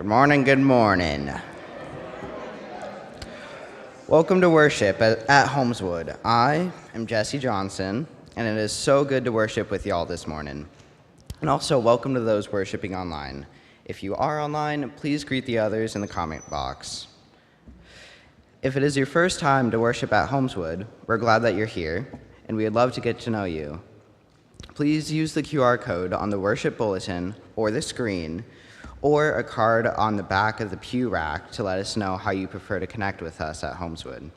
morning, good morning. Welcome to worship at Holmeswood. I am Jesse Johnson, and it is so good to worship with y'all this morning. And also, welcome to those worshiping online. If you are online, please greet the others in the comment box. If it is your first time to worship at Holmeswood, we're glad that you're here, and we would love to get to know you. Please use the QR code on the worship bulletin or the screen, or a card on the back of the pew rack to let us know how you prefer to connect with us at Holmeswood.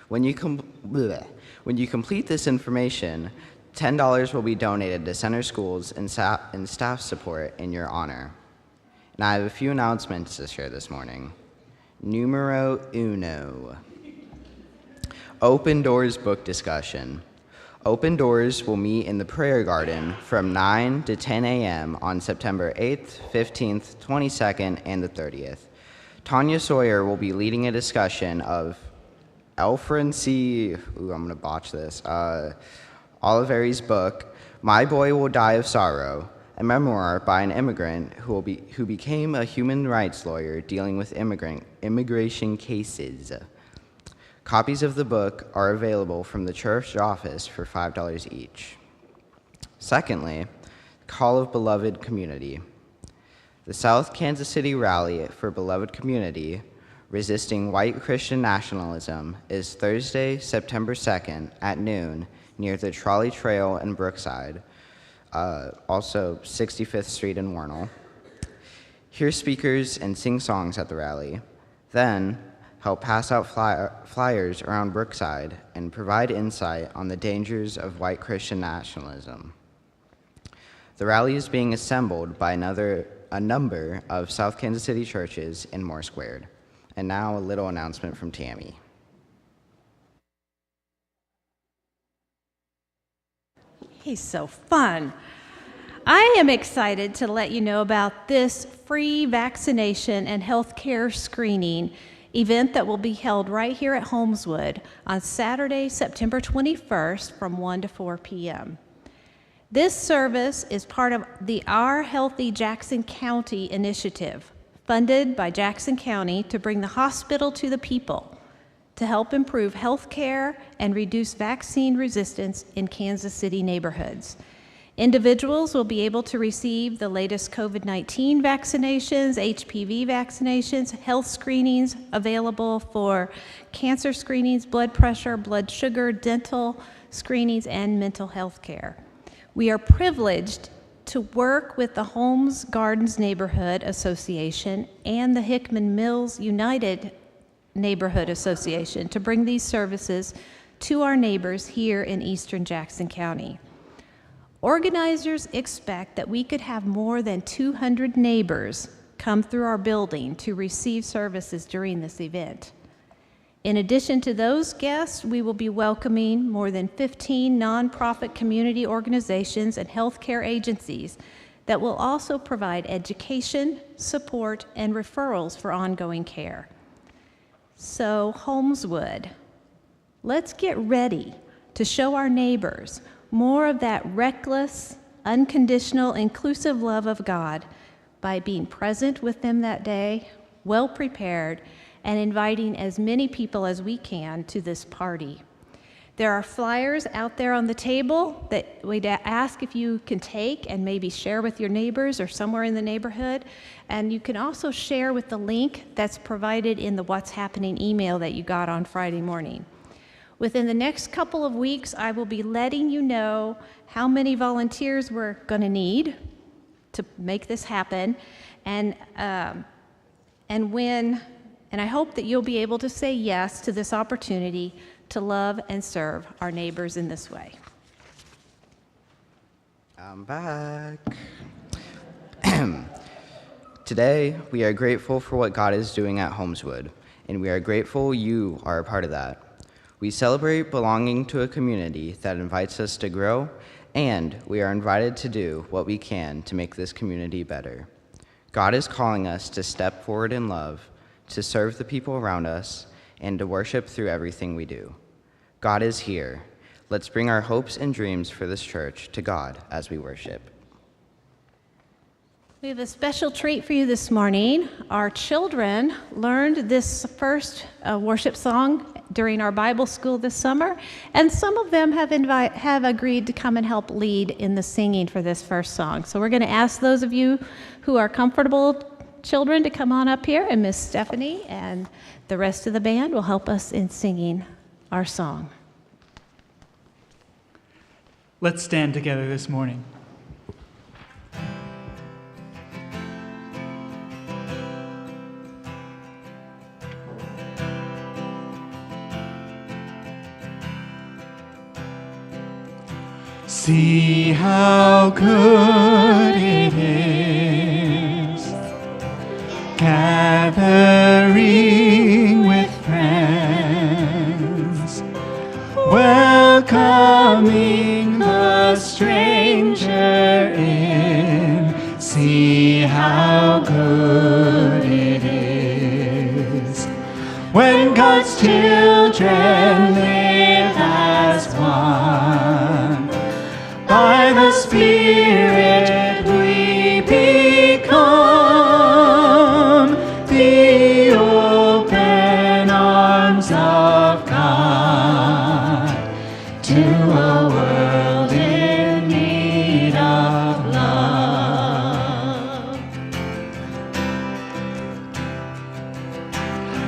When you complete this information, $10 will be donated to center schools and staff support in your honor. And I have a few announcements to share this morning. Numero uno. Open Doors book discussion. Open Doors will meet in the Prayer Garden from 9 to 10 a.m. on September 8th, 15th, 22nd, and the 30th. Tanya Sawyer will be leading a discussion of Alfred C. I'm going to botch this. Oliveri's book, My Boy Will Die of Sorrow, a memoir by an immigrant who became a human rights lawyer dealing with immigration cases. Copies of the book are available from the church office for $5 each. Secondly, Call of Beloved Community. The South Kansas City Rally for Beloved Community, Resisting White Christian Nationalism, is Thursday, September 2nd at noon near the Trolley Trail in Brookside, also 65th Street in Warnell. Hear speakers and sing songs at the rally. Then, help pass out flyers around Brookside and provide insight on the dangers of white Christian nationalism. The rally is being assembled by a number of South Kansas City churches in Moore Squared. And now a little announcement from Tammy. He's so fun. I am excited to let you know about this free vaccination and healthcare screening event that will be held right here at Holmeswood on Saturday, September 21st from 1 to 4 p.m. This service is part of the Our Healthy Jackson County initiative, funded by Jackson County to bring the hospital to the people to help improve health care and reduce vaccine resistance in Kansas City neighborhoods. Individuals will be able to receive the latest COVID-19 vaccinations, HPV vaccinations, health screenings available for cancer screenings, blood pressure, blood sugar, dental screenings, and mental health care. We are privileged to work with the Holmes Gardens Neighborhood Association and the Hickman Mills United Neighborhood Association to bring these services to our neighbors here in eastern Jackson County. Organizers expect that we could have more than 200 neighbors come through our building to receive services during this event. In addition to those guests, we will be welcoming more than 15 nonprofit community organizations and healthcare agencies that will also provide education, support, and referrals for ongoing care. So, Holmeswood, let's get ready to show our neighbors more of that reckless, unconditional, inclusive love of God by being present with them that day, well prepared, and inviting as many people as we can to this party. There are flyers out there on the table that we'd ask if you can take and maybe share with your neighbors or somewhere in the neighborhood. And you can also share with the link that's provided in the What's Happening email that you got on Friday morning. Within the next couple of weeks, I will be letting you know how many volunteers we're going to need to make this happen, and when. And I hope that you'll be able to say yes to this opportunity to love and serve our neighbors in this way. I'm back. Today, we are grateful for what God is doing at Holmeswood, and we are grateful you are a part of that. We celebrate belonging to a community that invites us to grow, and we are invited to do what we can to make this community better. God is calling us to step forward in love, to serve the people around us, and to worship through everything we do. God is here. Let's bring our hopes and dreams for this church to God as we worship. We have a special treat for you this morning. Our children learned this first worship song during our Bible school this summer, and some of them have agreed to come and help lead in the singing for this first song. So we're going to ask those of you who are comfortable children to come on up here, and Miss Stephanie and the rest of the band will help us in singing our song. Let's stand together this morning. See how good it is, gathering with friends, welcoming the stranger in. See how good it is when God's children live as one. By the Spirit we become the open arms of God to a world in need of love.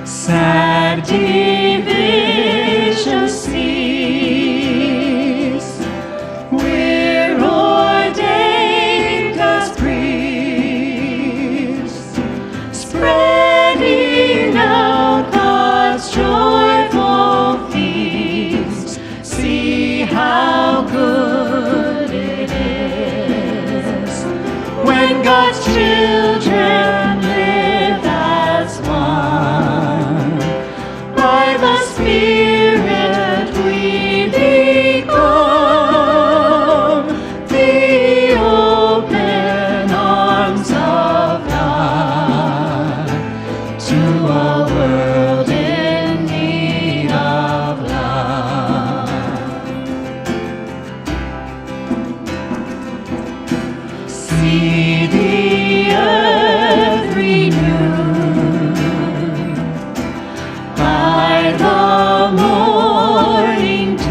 Sad division cease. Joyful feast, see how good it is when God's children live as one. By the Spirit we become the open arms of God to a world in need of love. See the earth renewed by the morning dew.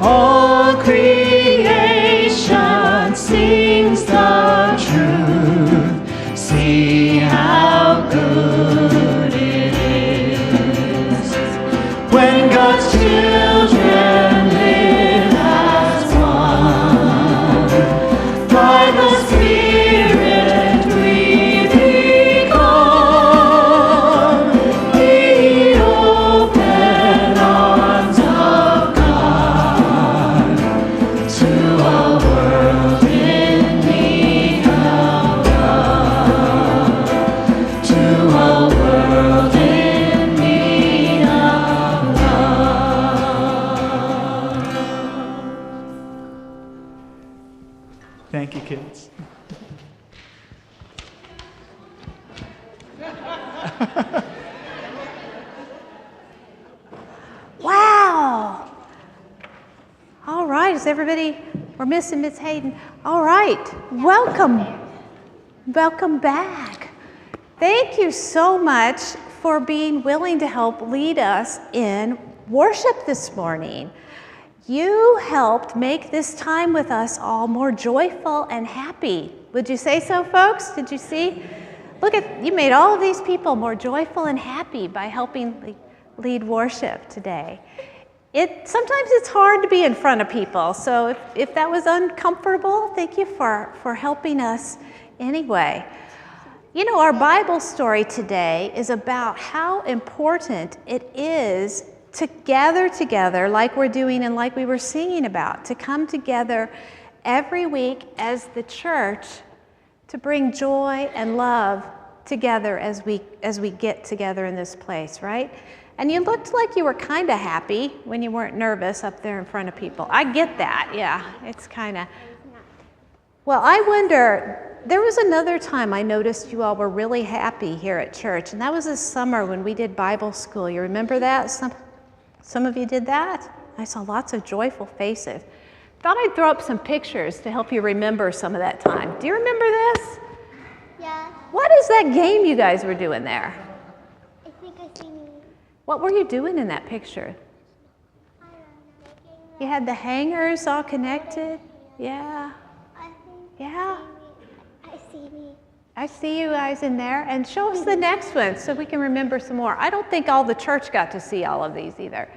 All creation sings the truth. See how good it is when God's children live as one. By the Spirit we become the open arms of God to a world in need of love. To a world in need of love. Thank you, kids. Wow. All right, is everybody, we're missing Miss Hayden. All right, welcome. Welcome back. Thank you so much for being willing to help lead us in worship this morning. You helped make this time with us all more joyful and happy. Would you say so, folks? Did you see? Look at, you made all of these people more joyful and happy by helping lead worship today. Sometimes it's hard to be in front of people, so if that was uncomfortable, thank you for helping us anyway. You know, our Bible story today is about how important it is to gather together like we're doing and like we were singing about, to come together every week as the church to bring joy and love together as we get together in this place, right? And you looked like you were kind of happy when you weren't nervous up there in front of people. I get that, yeah, it's kind of. Well, I wonder, there was another time I noticed you all were really happy here at church, and that was this summer when we did Bible school. You remember that? Some of you did that? I saw lots of joyful faces. Thought I'd throw up some pictures to help you remember some of that time. Do you remember this? Yeah, What is that game you guys were doing there? I think I seen you. What were you doing in that picture? I don't know. You had the hangers all connected? Yeah. I think Yeah. I see me. I see you guys in there. And show us the next one so we can remember some more. I don't think all the church got to see all of these either.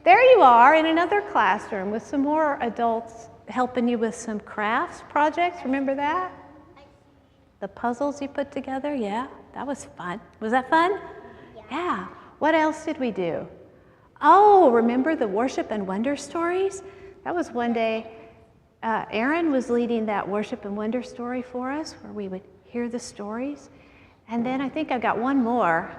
There you are in another classroom with some more adults helping you with some crafts projects. Remember that? The puzzles you put together? Yeah, that was fun. Was that fun? Yeah. What else did we do? Oh, remember the worship and wonder stories? That was one day, Aaron was leading that worship and wonder story for us where we would hear the stories. And then I think I got one more.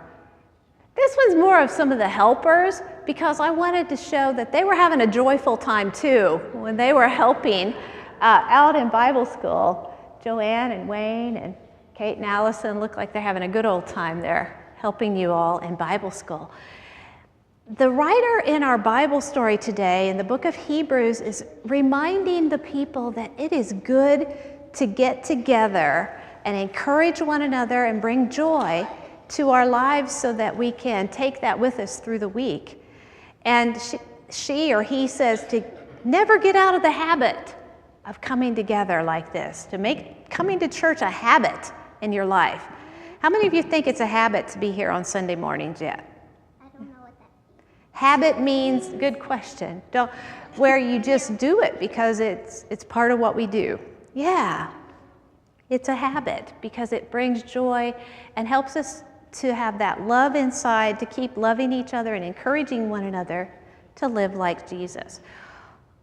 This was more of some of the helpers because I wanted to show that they were having a joyful time too when they were helping out in Bible school. Joanne and Wayne and Kate and Allison look like they're having a good old time there helping you all in Bible school. The writer in our Bible story today in the book of Hebrews is reminding the people that it is good to get together and encourage one another and bring joy to our lives so that we can take that with us through the week. And she or he says to never get out of the habit of coming together like this, to make coming to church a habit in your life. How many of you think it's a habit to be here on Sunday mornings yet? I don't know what that is. Habit means, good question, where you just do it because it's part of what we do. Yeah, it's a habit because it brings joy and helps us to have that love inside, to keep loving each other and encouraging one another to live like Jesus.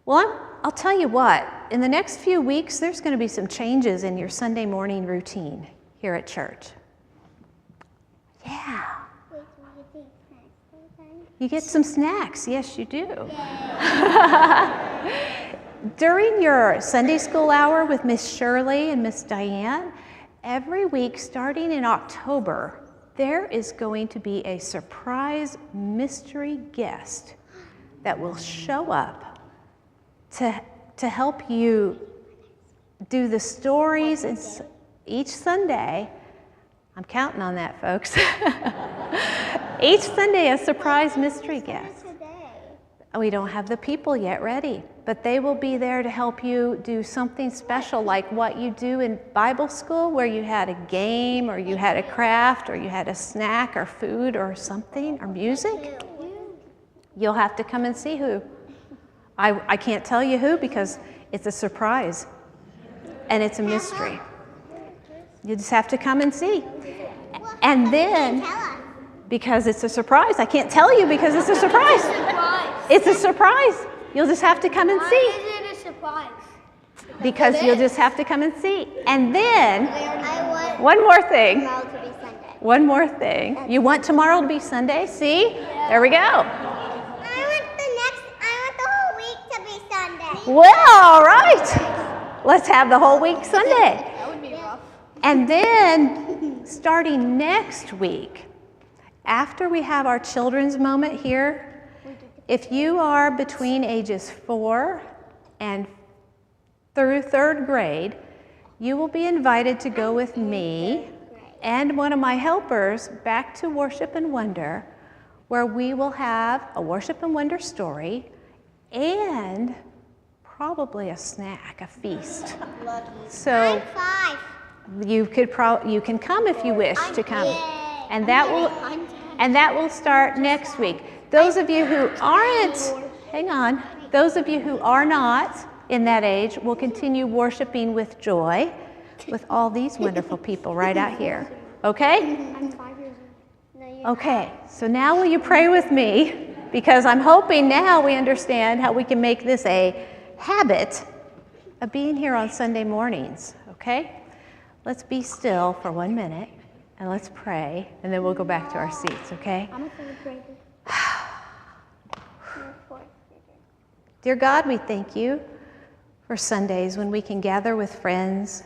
Well, I'll tell you what, in the next few weeks, there's going to be some changes in your Sunday morning routine here at church. Yeah. Wait, do you think snacks sometimes? You get some snacks. Yes, you do. During your Sunday school hour with Miss Shirley and Miss Diane, every week starting in October, there is going to be a surprise mystery guest that will show up to help you do the stories and each Sunday. I'm counting on that, folks. Each Sunday, a surprise mystery guest. We don't have the people yet ready, but they will be there to help you do something special like what you do in Bible school where you had a game or you had a craft or you had a snack or food or something or music. You'll have to come and see who. I can't tell you who because it's a surprise and it's a mystery. You just have to come and see. And then, because it's a surprise, I can't tell you because it's a surprise. It's a surprise. You'll just have to come and see. Why is it a surprise? Because you'll just have to come and see. And then, I want one more thing. tomorrow to be Sunday. One more thing. You want tomorrow to be Sunday? See? There we go. I want the whole week to be Sunday. Well, all right. Let's have the whole week Sunday. That would be rough. And then, starting next week, after we have our children's moment here, if you are between ages 4 and through 3rd grade, you will be invited to go with me and one of my helpers back to Worship and Wonder, where we will have a Worship and Wonder story and probably a snack, a feast. So I'm 5. you can come if you wish to come, and that will start next week. Those of you who aren't, hang on, those of you who are not in that age will continue worshiping with joy with all these wonderful people right out here. Okay? I'm 5 years old. No, you're Okay, so now will you pray with me? Because I'm hoping now we understand how we can make this a habit of being here on Sunday mornings, okay? Let's be still for 1 minute and let's pray, and then we'll go back to our seats, okay? I'm a 3rd grader. Dear God, we thank you for Sundays when we can gather with friends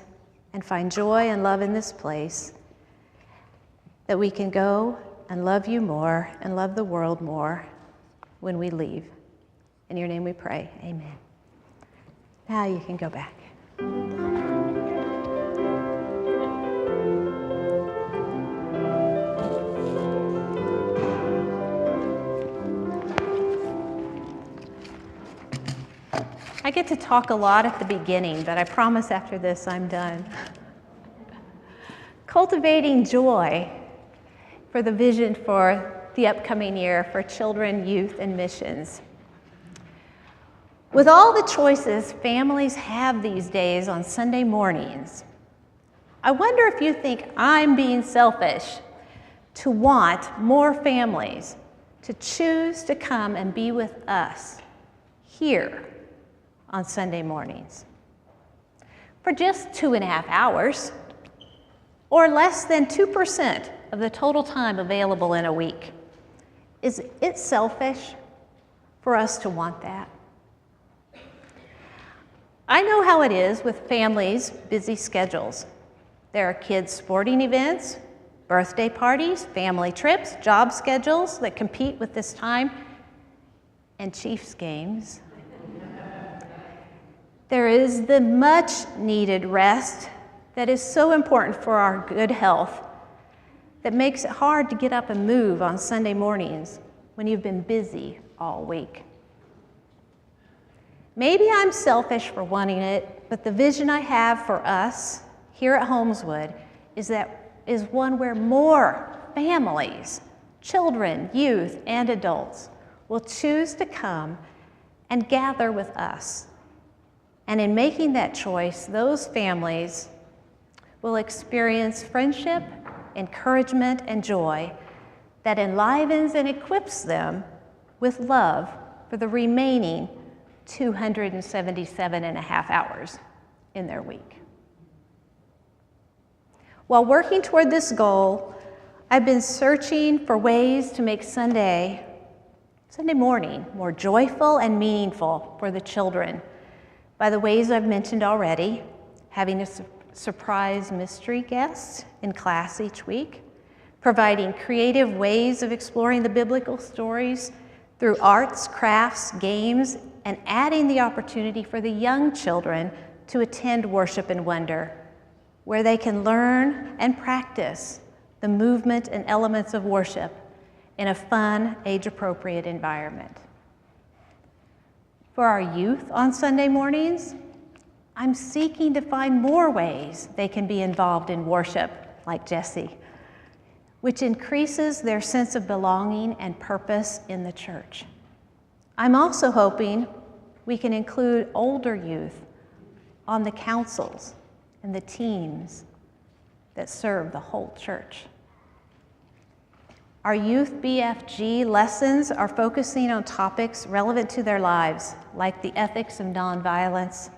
and find joy and love in this place, that we can go and love you more and love the world more when we leave. In your name we pray, amen. Now Now you can go back. I get to talk a lot at the beginning, but I promise after this I'm done. Cultivating joy for the vision for the upcoming year for children, youth, and missions. With all the choices families have these days on Sunday mornings, I wonder if you think I'm being selfish to want more families to choose to come and be with us here on Sunday mornings for just 2.5 hours, or less than 2% of the total time available in a week. Is it selfish for us to want that? I know how it is with families' busy schedules. There are kids' sporting events, birthday parties, family trips, job schedules that compete with this time, and Chiefs games. There is the much needed rest that is so important for our good health that makes it hard to get up and move on Sunday mornings when you've been busy all week. Maybe I'm selfish for wanting it, but the vision I have for us here at Holmeswood is one where more families, children, youth, and adults will choose to come and gather with us. And in making that choice, those families will experience friendship, encouragement, and joy that enlivens and equips them with love for the remaining 277.5 hours in their week. While working toward this goal, I've been searching for ways to make Sunday morning more joyful and meaningful for the children by the ways I've mentioned already, having a surprise mystery guest in class each week, providing creative ways of exploring the biblical stories through arts, crafts, games, and adding the opportunity for the young children to attend Worship and Wonder, where they can learn and practice the movement and elements of worship in a fun, age-appropriate environment. For our youth on Sunday mornings, I'm seeking to find more ways they can be involved in worship, like Jesse, which increases their sense of belonging and purpose in the church. I'm also hoping we can include older youth on the councils and the teams that serve the whole church. Our youth BFG lessons are focusing on topics relevant to their lives, like the ethics of nonviolence,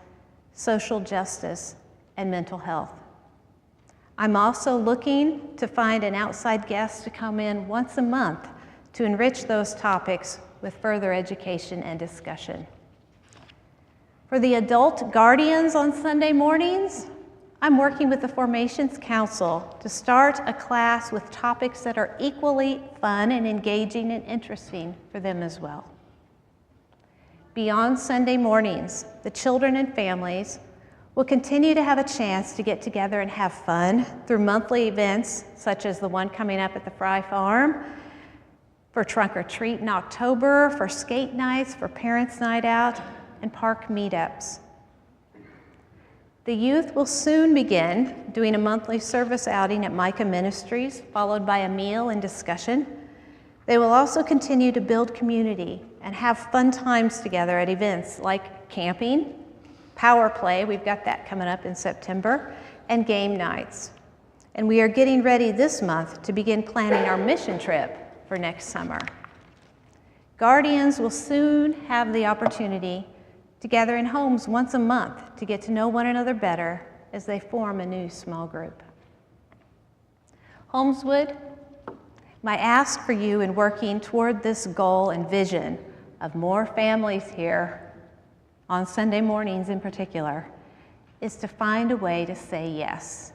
social justice, and mental health. I'm also looking to find an outside guest to come in once a month to enrich those topics with further education and discussion. For the adult guardians on Sunday mornings, I'm working with the Formations Council to start a class with topics that are equally fun and engaging and interesting for them as well. Beyond Sunday mornings, the children and families will continue to have a chance to get together and have fun through monthly events such as the one coming up at the Fry Farm, for Trunk or Treat in October, for skate nights, for Parents' Night Out, and park meetups. The youth will soon begin doing a monthly service outing at Micah Ministries, followed by a meal and discussion. They will also continue to build community and have fun times together at events like camping, Power Play, we've got that coming up in September, and game nights. And we are getting ready this month to begin planning our mission trip for next summer. Guardians will soon have the opportunity to gather in homes once a month to get to know one another better as they form a new small group. Holmeswood, my ask for you in working toward this goal and vision of more families here, on Sunday mornings in particular, is to find a way to say yes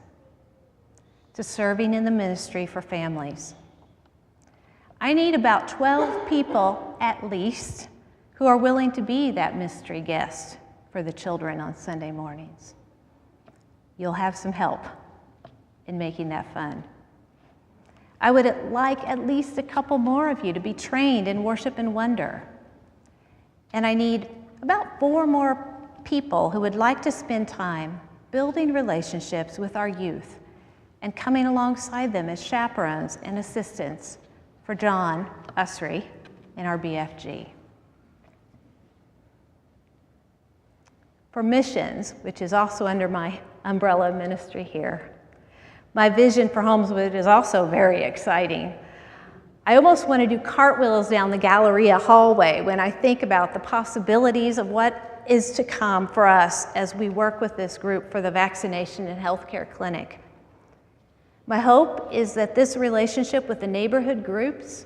to serving in the ministry for families. I need about 12 people at least who are willing to be that mystery guest for the children on Sunday mornings. You'll have some help in making that fun. I would like at least a couple more of you to be trained in worship and wonder. And I need about 4 more people who would like to spend time building relationships with our youth and coming alongside them as chaperones and assistants for John Usry in our BFG. For missions, which is also under my umbrella ministry here, my vision for Holmeswood is also very exciting. I almost want to do cartwheels down the Galleria hallway when I think about the possibilities of what is to come for us as we work with this group for the vaccination and healthcare clinic. My hope is that this relationship with the neighborhood groups,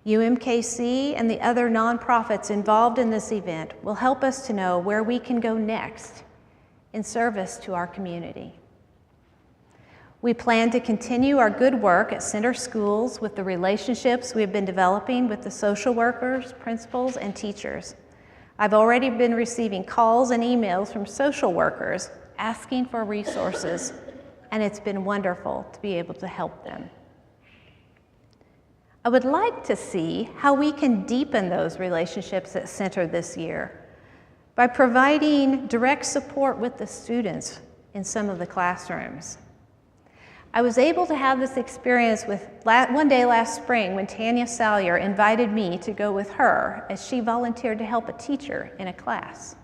UMKC, and the other nonprofits involved in this event will help us to know where we can go next in service to our community. We plan to continue our good work at center schools with the relationships we have been developing with the social workers, principals, and teachers. I've already been receiving calls and emails from social workers asking for resources, and it's been wonderful to be able to help them. I would like to see how we can deepen those relationships at Center this year by providing direct support with the students in some of the classrooms. I was able to have this experience one day last spring when Tanya Salyer invited me to go with her as she volunteered to help a teacher in a class.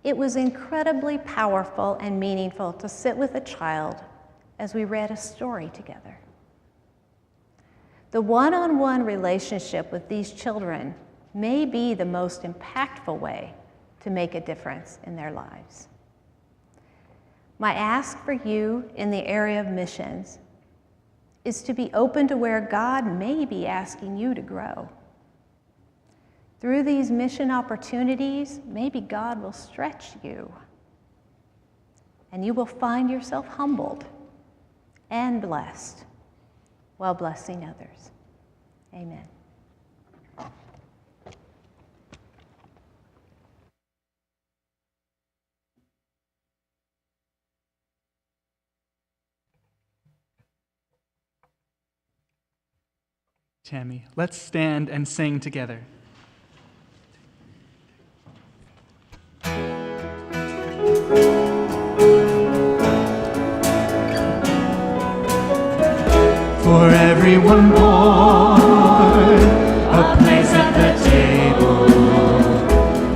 It was incredibly powerful and meaningful to sit with a child as we read a story together. The one-on-one relationship with these children may be the most impactful way to make a difference in their lives. My ask for you in the area of missions is to be open to where God may be asking you to grow. Through these mission opportunities, maybe God will stretch you, and you will find yourself humbled and blessed while blessing others. Amen. Tammy, let's stand and sing together. For everyone born, a place at the table.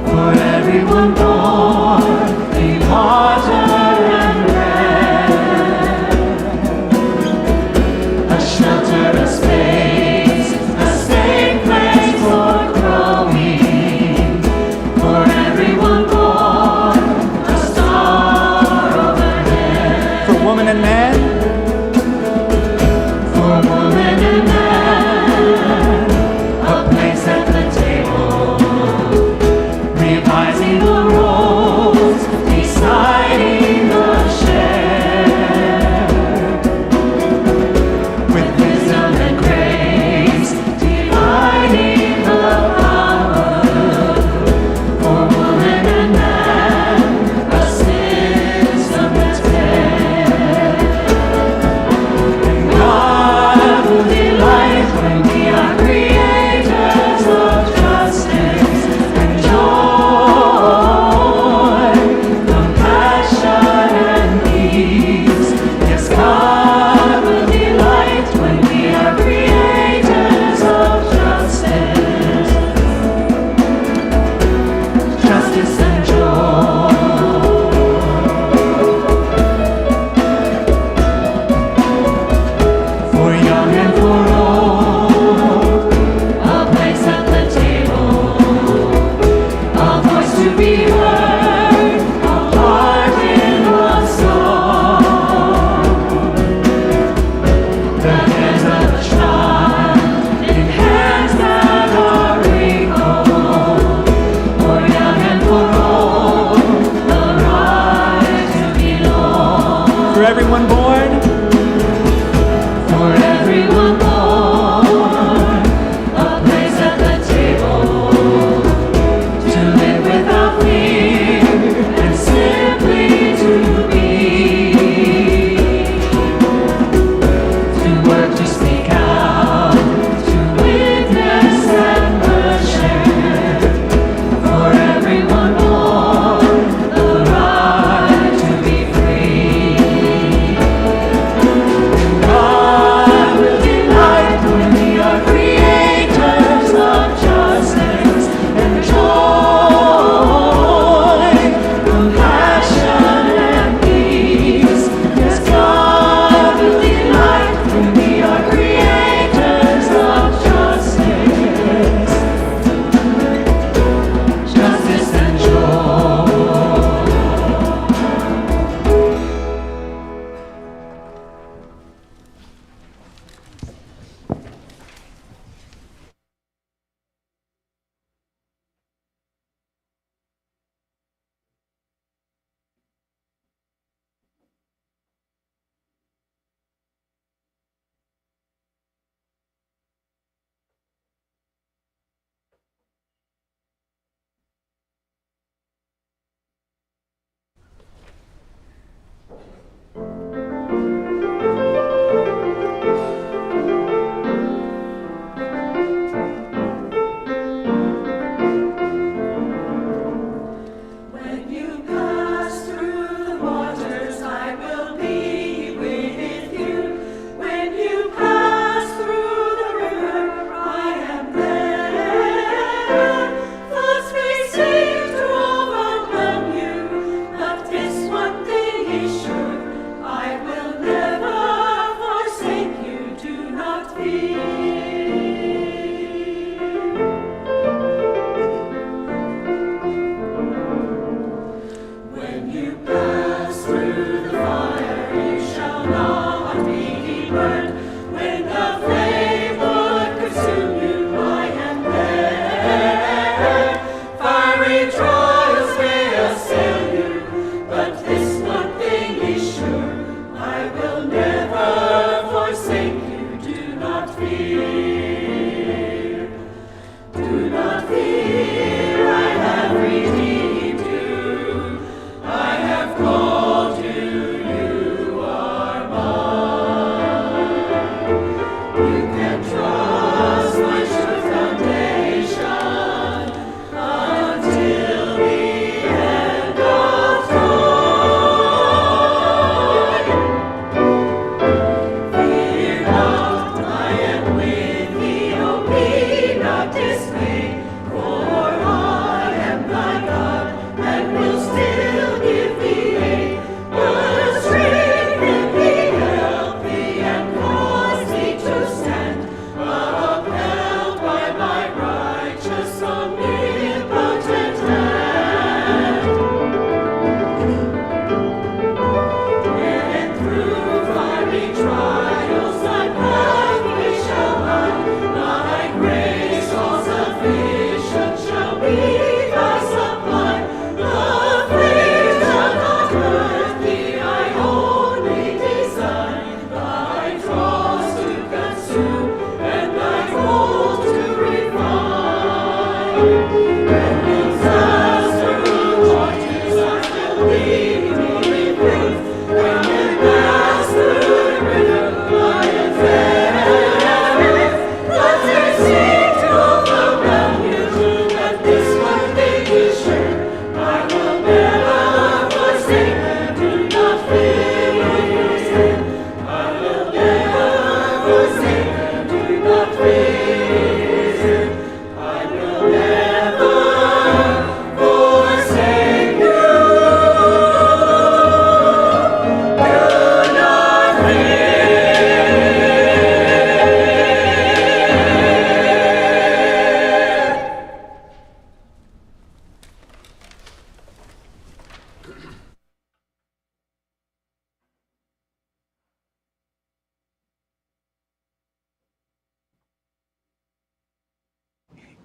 For everyone born, clean water and bread. A shelter, a space, a safe place for growing. For everyone born, a star overhead. For woman and man, oh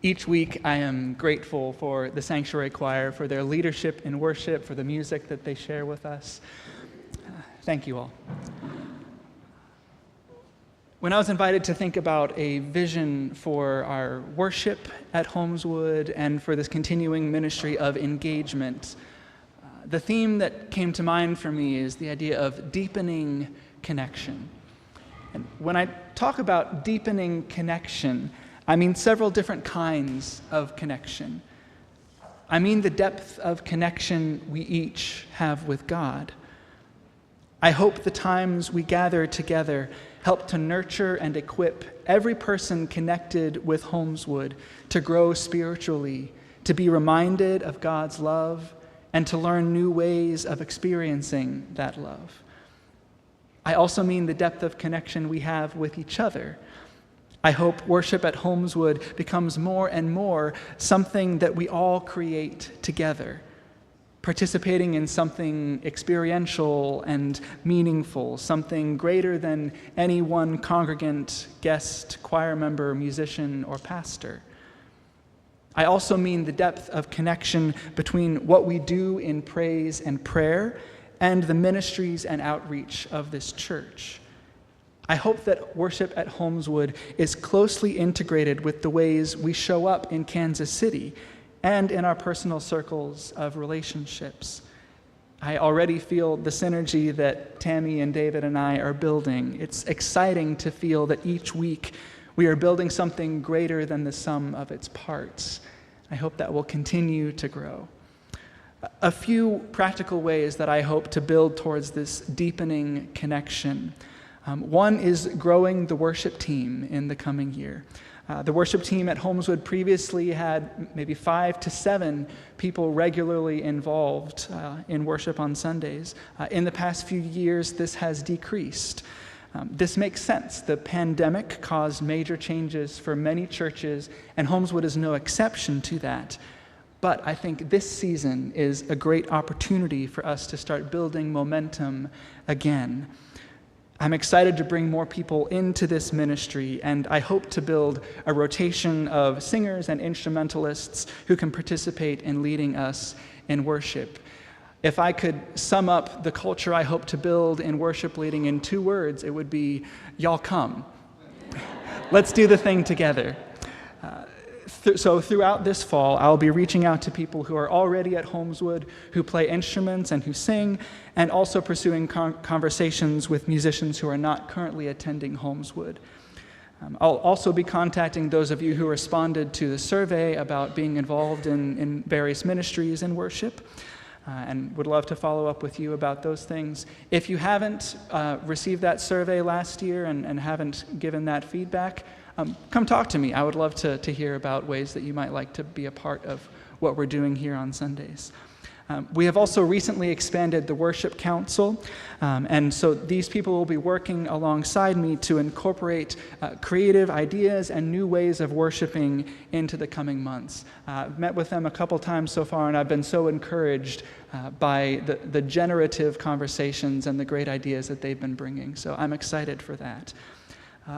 Each week, I am grateful for the Sanctuary Choir, for their leadership in worship, for the music that they share with us. Thank you all. When I was invited to think about a vision for our worship at Holmeswood and for this continuing ministry of engagement, the theme that came to mind for me is the idea of deepening connection. And when I talk about deepening connection, I mean several different kinds of connection. I mean the depth of connection we each have with God. I hope the times we gather together help to nurture and equip every person connected with Holmeswood to grow spiritually, to be reminded of God's love, and to learn new ways of experiencing that love. I also mean the depth of connection we have with each other. I hope worship at Holmeswood becomes more and more something that we all create together, participating in something experiential and meaningful, something greater than any one congregant, guest, choir member, musician, or pastor. I also mean the depth of connection between what we do in praise and prayer and the ministries and outreach of this church. I hope that worship at Holmeswood is closely integrated with the ways we show up in Kansas City and in our personal circles of relationships. I already feel the synergy that Tammy and David and I are building. It's exciting to feel that each week we are building something greater than the sum of its parts. I hope that will continue to grow. A few practical ways that I hope to build towards this deepening connection. One is growing the worship team in the coming year. The worship team at Holmeswood previously had maybe 5 to 7 people regularly involved in worship on Sundays. In the past few years, this has decreased. This makes sense. The pandemic caused major changes for many churches, and Holmeswood is no exception to that. But I think this season is a great opportunity for us to start building momentum again. I'm excited to bring more people into this ministry, and I hope to build a rotation of singers and instrumentalists who can participate in leading us in worship. If I could sum up the culture I hope to build in worship leading in 2 words, it would be, y'all come. Let's do the thing together. So throughout this fall, I'll be reaching out to people who are already at Holmeswood, who play instruments and who sing, and also pursuing conversations with musicians who are not currently attending Holmeswood. I'll also be contacting those of you who responded to the survey about being involved in various ministries and worship, and would love to follow up with you about those things. If you haven't received that survey last year and haven't given that feedback, come talk to me. I would love to hear about ways that you might like to be a part of what we're doing here on Sundays. We have also recently expanded the worship council, and so these people will be working alongside me to incorporate creative ideas and new ways of worshiping into the coming months. I've met with them a couple times so far, and I've been so encouraged by the generative conversations and the great ideas that they've been bringing. So I'm excited for that.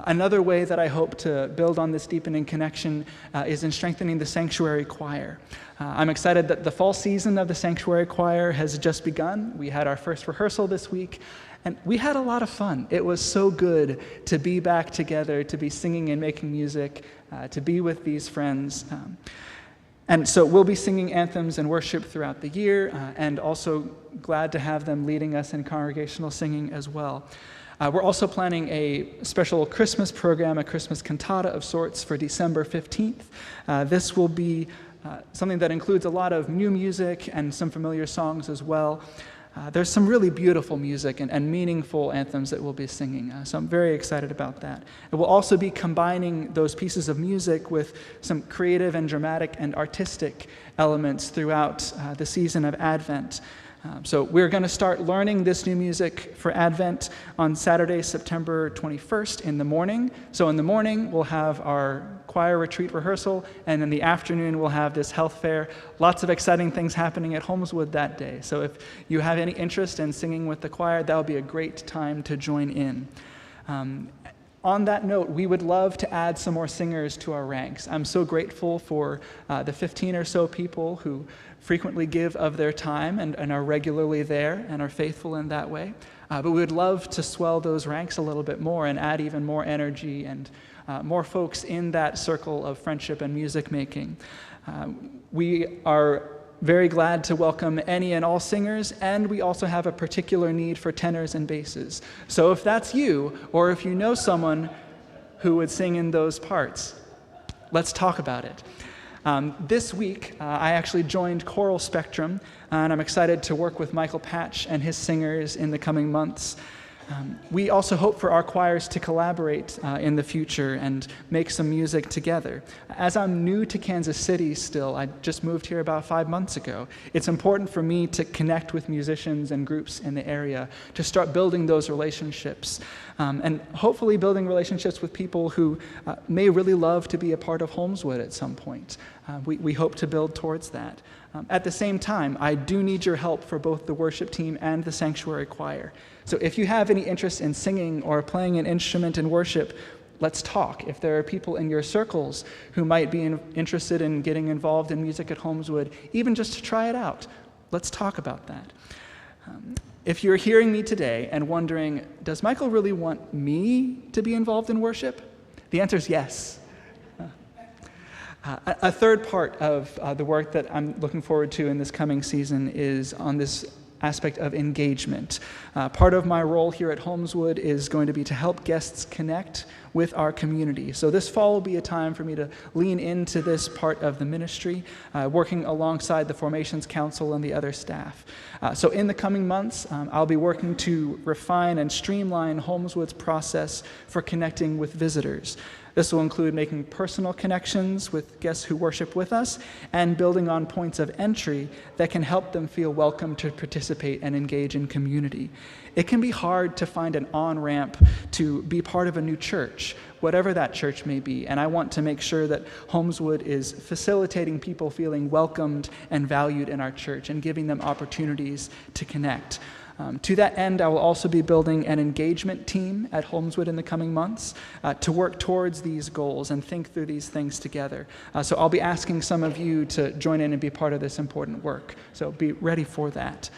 Another way that I hope to build on this deepening connection is in strengthening the Sanctuary Choir. I'm excited that the fall season of the Sanctuary Choir has just begun. We had our first rehearsal this week, and we had a lot of fun. It was so good to be back together, to be singing and making music, to be with these friends. And so we'll be singing anthems and worship throughout the year, and also glad to have them leading us in congregational singing as well. We're also planning a special Christmas program, a Christmas cantata of sorts for December 15th. This will be something that includes a lot of new music and some familiar songs as well. There's some really beautiful music and meaningful anthems that we'll be singing, so I'm very excited about that. And we'll also be combining those pieces of music with some creative and dramatic and artistic elements throughout the season of Advent. So we're going to start learning this new music for Advent on Saturday, September 21st in the morning. So in the morning, we'll have our choir retreat rehearsal, and in the afternoon, we'll have this health fair. Lots of exciting things happening at Holmeswood that day. So if you have any interest in singing with the choir, that'll be a great time to join in. On that note, we would love to add some more singers to our ranks. I'm so grateful for the 15 or so people who frequently give of their time and are regularly there and are faithful in that way. But we would love to swell those ranks a little bit more and add even more energy and more folks in that circle of friendship and music making. We are very glad to welcome any and all singers, and we also have a particular need for tenors and basses. So if that's you, or if you know someone who would sing in those parts, let's talk about it. This week, I actually joined Choral Spectrum, and I'm excited to work with Michael Patch and his singers in the coming months. We also hope for our choirs to collaborate in the future and make some music together. As I'm new to Kansas City still, I just moved here about 5 months ago, it's important for me to connect with musicians and groups in the area, to start building those relationships, and hopefully building relationships with people who may really love to be a part of Holmeswood at some point. We hope to build towards that. At the same time, I do need your help for both the worship team and the sanctuary choir. So if you have any interest in singing or playing an instrument in worship, let's talk. If there are people in your circles who might be interested in getting involved in music at Holmeswood, even just to try it out, let's talk about that. If you're hearing me today and wondering, does Michael really want me to be involved in worship? The answer is yes. A third part of the work that I'm looking forward to in this coming season is on this aspect of engagement. Part of my role here at Holmeswood is going to be to help guests connect with our community. So this fall will be a time for me to lean into this part of the ministry, working alongside the Formations Council and the other staff. So in the coming months, I'll be working to refine and streamline Holmeswood's process for connecting with visitors. This will include making personal connections with guests who worship with us and building on points of entry that can help them feel welcome to participate and engage in community. It can be hard to find an on-ramp to be part of a new church, whatever that church may be, and I want to make sure that Holmeswood is facilitating people feeling welcomed and valued in our church and giving them opportunities to connect. To that end, I will also be building an engagement team at Holmeswood in the coming months to work towards these goals and think through these things together. So I'll be asking some of you to join in and be part of this important work. So be ready for that.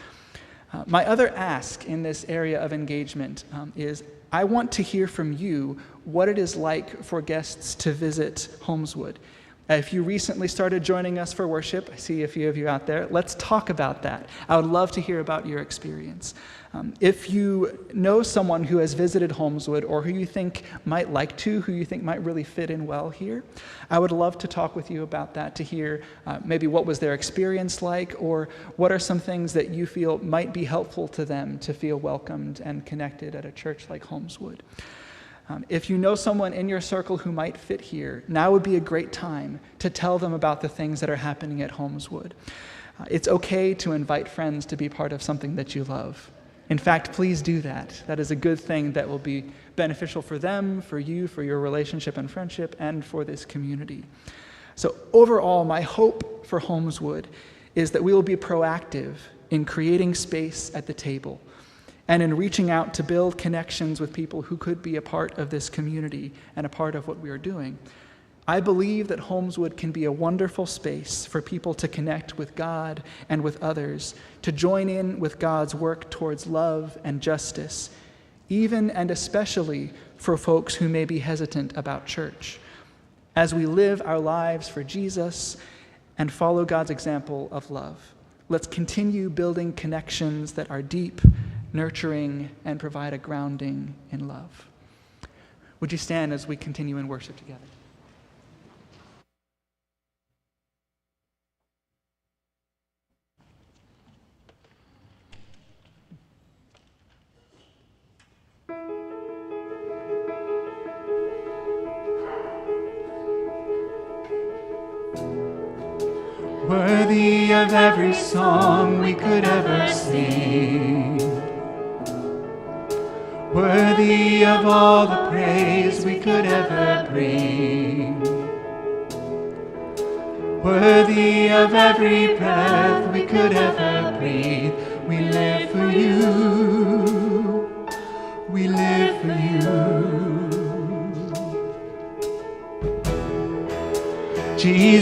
My other ask in this area of engagement is I want to hear from you what it is like for guests to visit Holmeswood. If you recently started joining us for worship, I see a few of you out there, let's talk about that. I would love to hear about your experience. If you know someone who has visited Holmeswood or who you think might like to, who you think might really fit in well here, I would love to talk with you about that, to hear maybe what was their experience like, or what are some things that you feel might be helpful to them to feel welcomed and connected at a church like Holmeswood. If you know someone in your circle who might fit here, now would be a great time to tell them about the things that are happening at Holmeswood. It's okay to invite friends to be part of something that you love. In fact, please do that. That is a good thing that will be beneficial for them, for you, for your relationship and friendship, and for this community. So overall, my hope for Holmeswood is that we will be proactive in creating space at the table and in reaching out to build connections with people who could be a part of this community and a part of what we are doing. I believe that Holmeswood can be a wonderful space for people to connect with God and with others, to join in with God's work towards love and justice, even and especially for folks who may be hesitant about church. As we live our lives for Jesus and follow God's example of love, let's continue building connections that are deep, nurturing, and provide a grounding in love. Would you stand as we continue in worship together? Worthy of every song we could ever sing, worthy of all the praise we could ever bring, worthy of every breath we could ever breathe. We live for you, we live for you.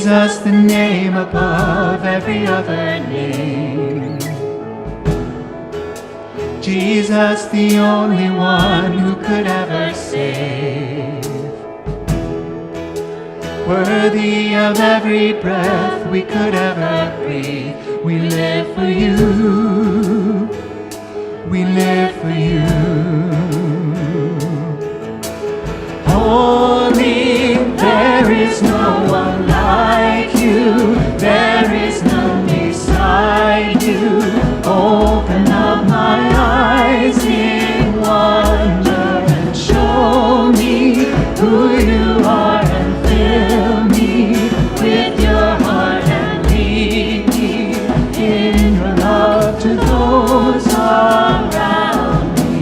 Jesus, the name above every other name. Jesus, the only one who could ever save. Worthy of every breath we could ever breathe. We live for you. We live for you. Holy, there is no one like you. There is none beside you. Open up my eyes in wonder and show me who you are and fill me with your heart and lead me in your love to those around me.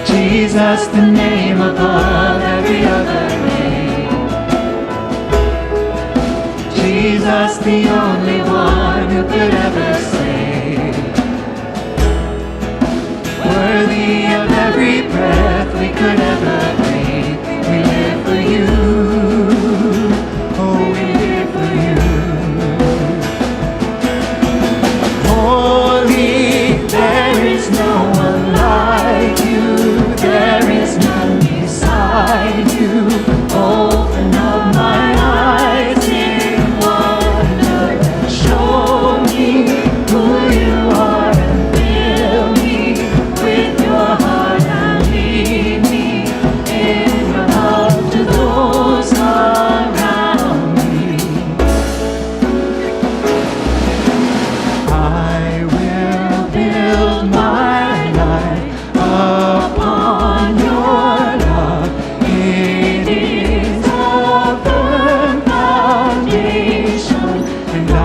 Jesus, the name above every other name. Jesus, the only one who could ever save. Worthy of every breath we could ever breathe. We live for you. Oh, we live for you. Holy, there is no one like you. There is none beside you. Open up my eyes in wonder and show me who you are and fill me with your heart and lead me in your love to those around me. I will build my life upon your love. It is a firm foundation, and I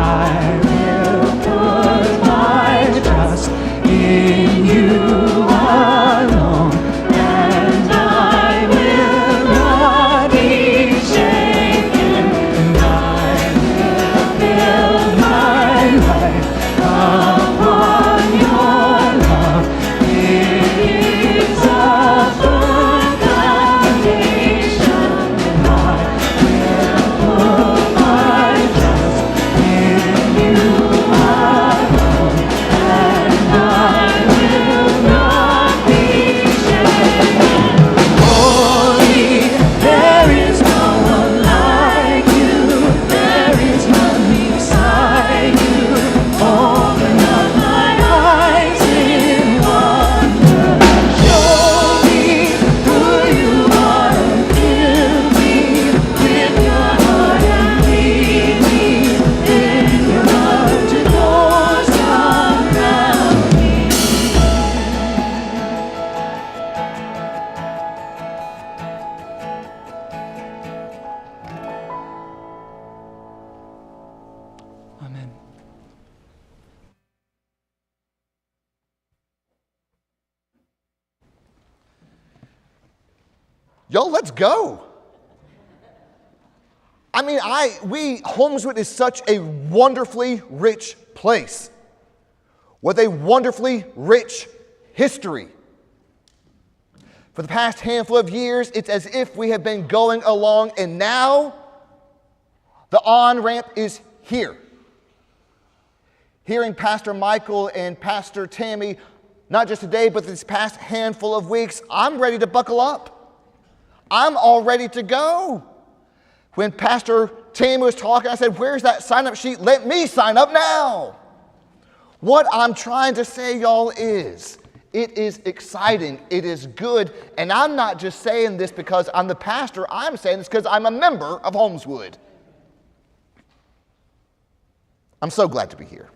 will put my trust in you alone, and I will not be shaken, and I will build my life upon your love. It is a firm foundation, and I will put my trust in you alone, and I will not be shaken. Holy, there is no one like you. There is none beside you. Open up my eyes in wonder. Show me who you are and fill me with your heart and lead me in your love to those around me. Amen. Yo, let's go. I mean, Holmeswood is such a wonderfully rich place with a wonderfully rich history. For the past handful of years, it's as if we have been going along, and now the on-ramp is here. Hearing Pastor Michael and Pastor Tammy, not just today, but this past handful of weeks, I'm ready to buckle up. I'm all ready to go. When Pastor Tammy was talking, I said, where's that sign-up sheet? Let me sign up now. What I'm trying to say, y'all, is it is exciting, it is good, and I'm not just saying this because I'm the pastor, I'm saying this because I'm a member of Holmeswood. I'm so glad to be here.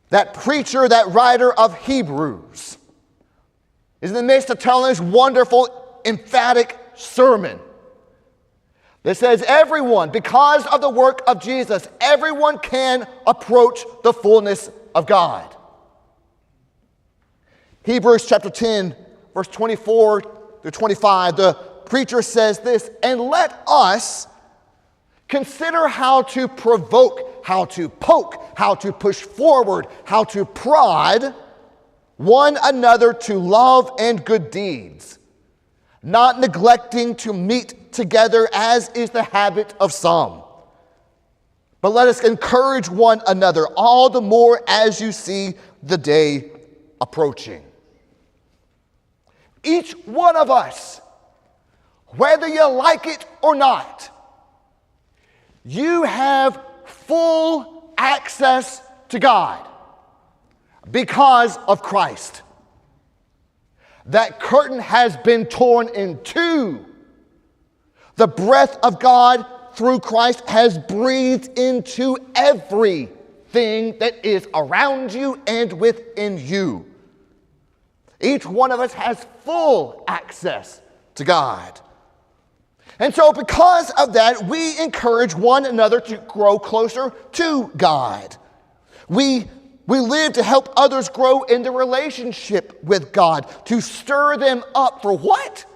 That preacher, that writer of Hebrews, is in the midst of telling this wonderful, emphatic sermon that says everyone, because of the work of Jesus, everyone can approach the fullness of God. Hebrews chapter 10, verse 24 through 25, the preacher says this, and let us consider how to provoke, how to poke, how to push forward, how to prod one another to love and good deeds, not neglecting to meet together as is the habit of some. But let us encourage one another all the more as you see the day approaching. Each one of us, whether you like it or not, you have full access to God because of Christ. That curtain has been torn in two. The breath of God through Christ has breathed into everything that is around you and within you. Each one of us has full access to God. And so because of that, we encourage one another to grow closer to God. We live to help others grow in the relationship with God, to stir them up for what?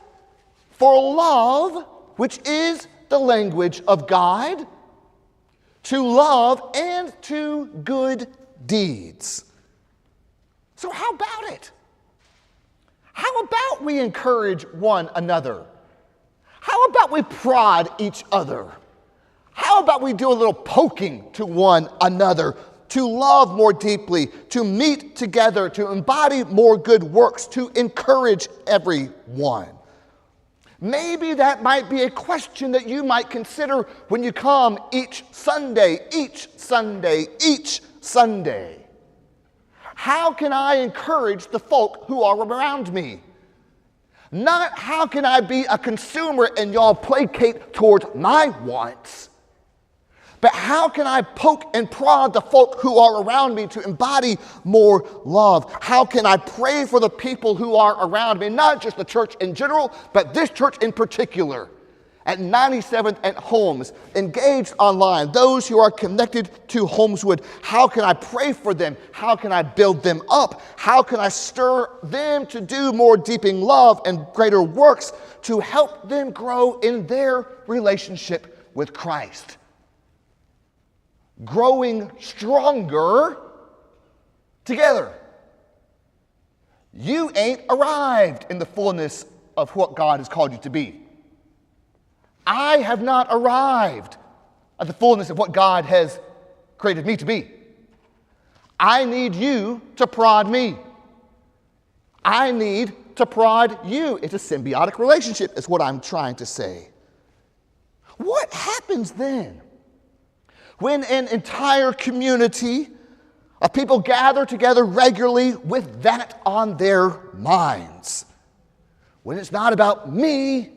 For love, which is the language of God, to love and to good deeds. So how about it? How about we encourage one another? How about we prod each other? How about we do a little poking to one another, to love more deeply, to meet together, to embody more good works, to encourage everyone? Maybe that might be a question that you might consider when you come each Sunday, each Sunday, each Sunday. How can I encourage the folk who are around me? Not how can I be a consumer and y'all placate towards my wants, but how can I poke and prod the folk who are around me to embody more love? How can I pray for the people who are around me, not just the church in general, but this church in particular? At 97th and Holmes, engaged online, those who are connected to Holmeswood, how can I pray for them? How can I build them up? How can I stir them to do more deepening love and greater works to help them grow in their relationship with Christ? Growing stronger together. You ain't arrived in the fullness of what God has called you to be. I have not arrived at the fullness of what God has created me to be. I need you to prod me. I need to prod you. It's a symbiotic relationship, is what I'm trying to say. What happens then when an entire community of people gather together regularly with that on their minds? When it's not about me,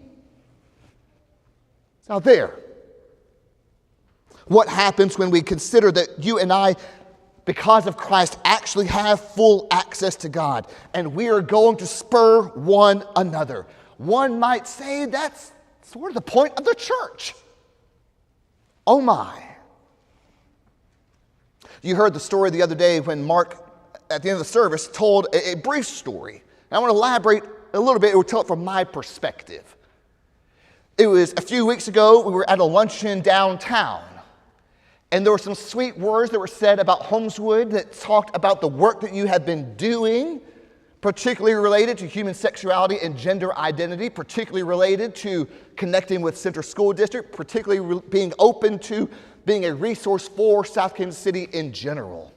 out there. What happens when we consider that you and I, because of Christ, actually have full access to God, and we are going to spur one another? One might say that's sort of the point of the church. Oh my. You heard the story the other day when Mark, at the end of the service, told a brief story. And I want to elaborate a little bit. It will tell it from my perspective. It was a few weeks ago, we were at a luncheon downtown, and there were some sweet words that were said about Holmeswood that talked about the work that you have been doing, particularly related to human sexuality and gender identity, particularly related to connecting with Center School District, particularly being open to being a resource for South Kansas City in general.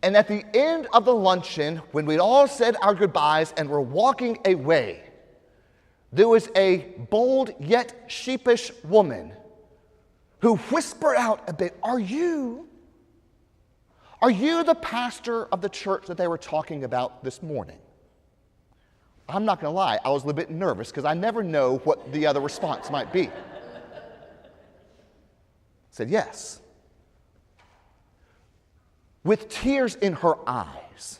And at the end of the luncheon, when we'd all said our goodbyes and were walking away, there was a bold yet sheepish woman who whispered out a bit, Are you the pastor of the church that they were talking about this morning? I'm not going to lie, I was a little bit nervous because I never know what the other response might be. I said, yes. With tears in her eyes,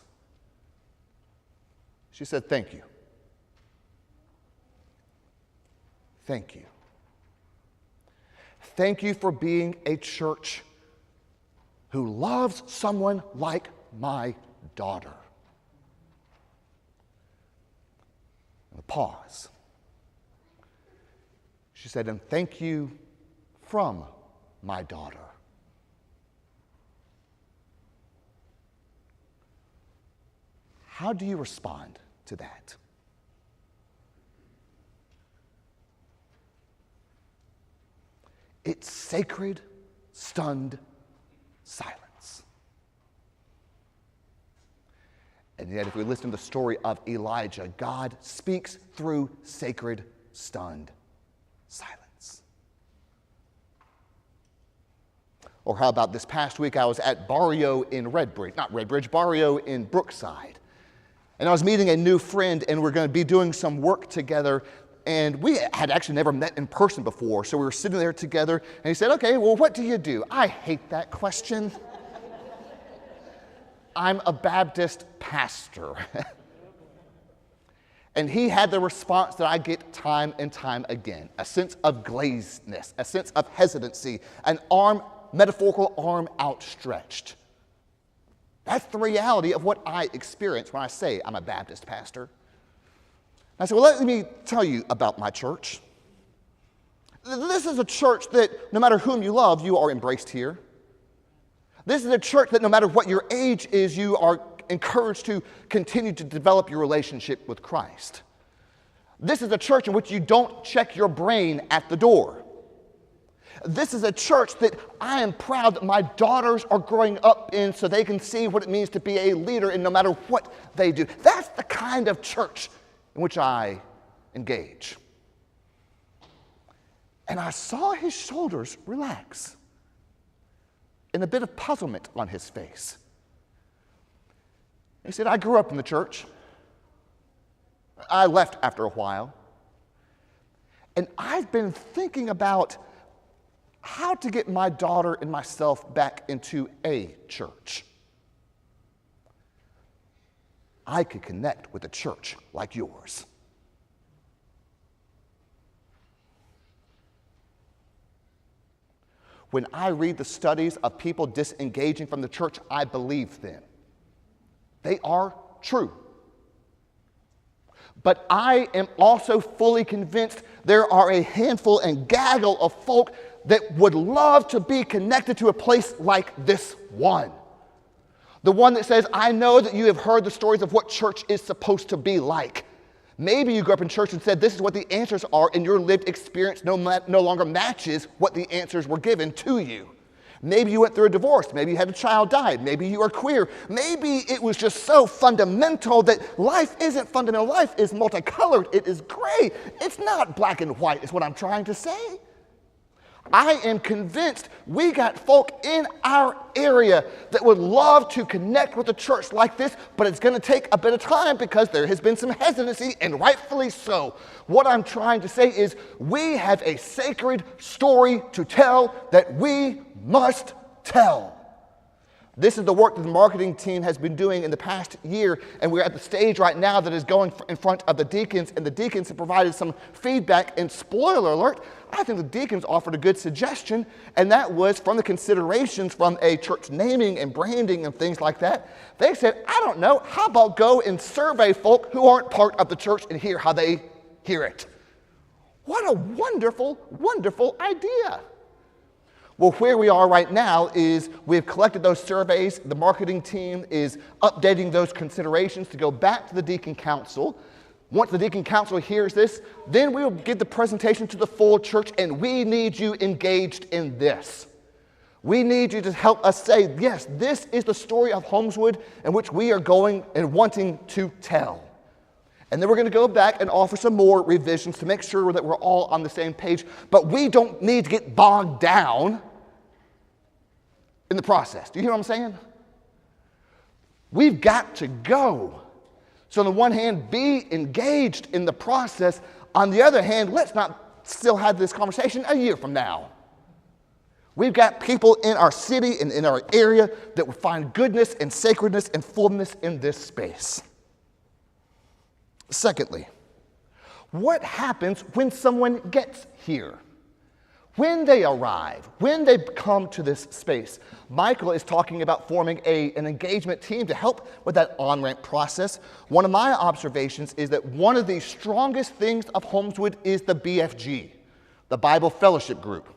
she said, thank you. Thank you. Thank you for being a church who loves someone like my daughter. And a pause. She said, and thank you from my daughter. How do you respond to that? It's sacred, stunned silence. And yet, if we listen to the story of Elijah, God speaks through sacred, stunned silence. Or how about this past week, I was at Barrio in Barrio in Brookside. And I was meeting a new friend, and we're going to be doing some work together. And we had actually never met in person before, so we were sitting there together, and he said, okay, well, what do you do? I hate that question. I'm a Baptist pastor. And he had the response that I get time and time again, a sense of glazedness, a sense of hesitancy, an metaphorical arm outstretched. That's the reality of what I experience when I say I'm a Baptist pastor. I said, well, let me tell you about my church. This is a church that no matter whom you love, you are embraced here. This is a church that no matter what your age is, you are encouraged to continue to develop your relationship with Christ. This is a church in which you don't check your brain at the door. This is a church that I am proud that my daughters are growing up in so they can see what it means to be a leader in no matter what they do. That's the kind of church in which I engage. And I saw his shoulders relax and a bit of puzzlement on his face. He said, I grew up in the church. I left after a while. And I've been thinking about how to get my daughter and myself back into a church. I could connect with a church like yours. When I read the studies of people disengaging from the church, I believe them. They are true. But I am also fully convinced there are a handful and gaggle of folk that would love to be connected to a place like this one. The one that says, I know that you have heard the stories of what church is supposed to be like. Maybe you grew up in church and said, this is what the answers are, and your lived experience no longer matches what the answers were given to you. Maybe you went through a divorce. Maybe you had a child died. Maybe you are queer. Maybe it was just so fundamental that life isn't fundamental. Life is multicolored. It is gray. It's not black and white, is what I'm trying to say. I am convinced we got folk in our area that would love to connect with a church like this, but it's going to take a bit of time because there has been some hesitancy, and rightfully so. What I'm trying to say is we have a sacred story to tell that we must tell. This is the work that the marketing team has been doing in the past year, and we're at the stage right now that is going in front of the deacons, and the deacons have provided some feedback, and spoiler alert, I think the deacons offered a good suggestion, and that was from the considerations from a church naming and branding and things like that. They said, I don't know, how about go and survey folk who aren't part of the church and hear how they hear it? What a wonderful, wonderful idea. Well, where we are right now is we've collected those surveys. The marketing team is updating those considerations to go back to the deacon council. Once the deacon council hears this, then we'll give the presentation to the full church, and we need you engaged in this. We need you to help us say, yes, this is the story of Holmeswood in which we are going and wanting to tell. And then we're going to go back and offer some more revisions to make sure that we're all on the same page. But we don't need to get bogged down in the process. Do you hear what I'm saying? We've got to go. So on the one hand, be engaged in the process. On the other hand, let's not still have this conversation a year from now. We've got people in our city and in our area that will find goodness and sacredness and fullness in this space. Secondly, what happens when someone gets here? When they arrive, when they come to this space, Michael is talking about forming an engagement team to help with that on-ramp process. One of my observations is that one of the strongest things of Holmeswood is the BFG, the Bible Fellowship Group.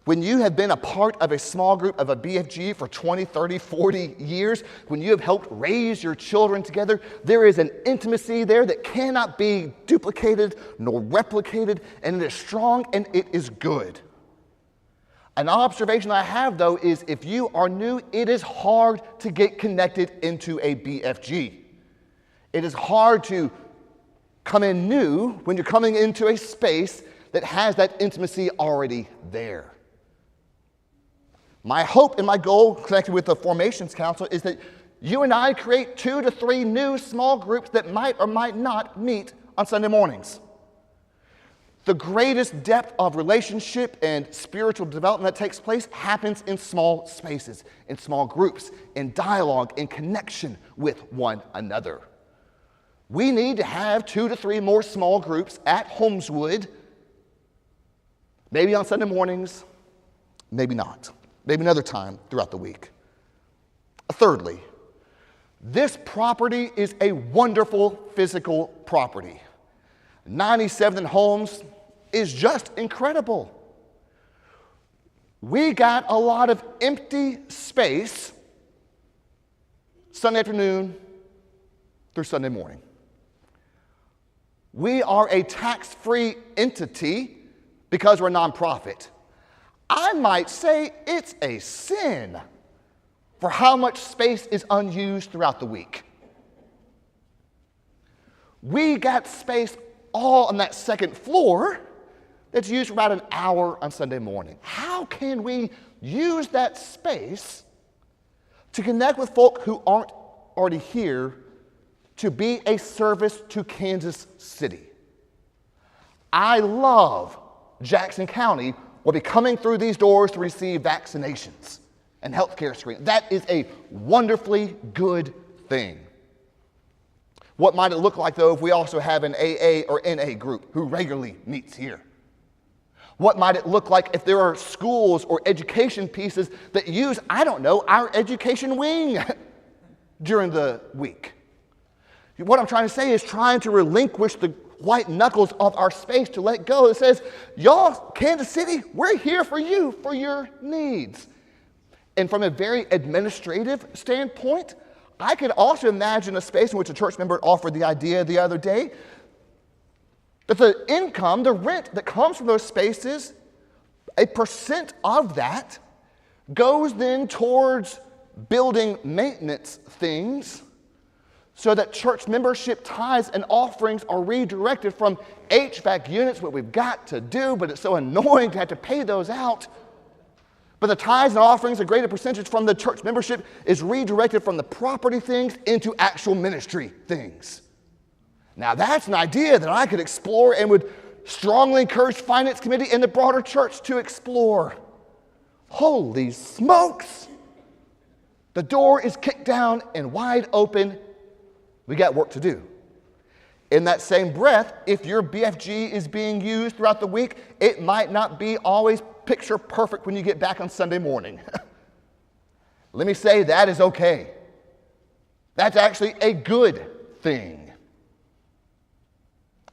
When you have been a part of a small group of a BFG for 20, 30, 40 years, when you have helped raise your children together, there is an intimacy there that cannot be duplicated nor replicated, and it is strong and it is good. An observation I have, though, is if you are new, it is hard to get connected into a BFG. It is hard to come in new when you're coming into a space that has that intimacy already there. My hope and my goal connected with the Formations Council is that you and I create 2 to 3 new small groups that might or might not meet on Sunday mornings. The greatest depth of relationship and spiritual development that takes place happens in small spaces, in small groups, in dialogue, in connection with one another. We need to have 2 to 3 more small groups at Holmeswood, maybe on Sunday mornings, maybe not. Maybe another time throughout the week. Thirdly, this property is a wonderful physical property. 97 Holmes is just incredible. We got a lot of empty space Sunday afternoon through Sunday morning. We are a tax-free entity because we're a nonprofit. I might say it's a sin for how much space is unused throughout the week. We got space all on that second floor that's used for about an hour on Sunday morning. How can we use that space to connect with folk who aren't already here to be a service to Kansas City? I love Jackson County will be coming through these doors to receive vaccinations and healthcare screening. That is a wonderfully good thing. What might it look like, though, if we also have an AA or NA group who regularly meets here? What might it look like if there are schools or education pieces that use, I don't know, our education wing during the week? What I'm trying to say is trying to relinquish the white knuckles of our space to let go. It says, y'all, Kansas City, we're here for you, for your needs. And from a very administrative standpoint, I could also imagine a space in which a church member offered the idea the other day that the income, the rent that comes from those spaces, a percent of that goes then towards building maintenance things so that church membership tithes and offerings are redirected from HVAC units, what we've got to do, but it's so annoying to have to pay those out. But the tithes and offerings, a greater percentage from the church membership is redirected from the property things into actual ministry things. Now that's an idea that I could explore and would strongly encourage Finance Committee and the broader church to explore. Holy smokes! The door is kicked down and wide open. We got work to do. In that same breath, if your BFG is being used throughout the week, it might not be always picture perfect when you get back on Sunday morning. Let me say that is okay. That's actually a good thing.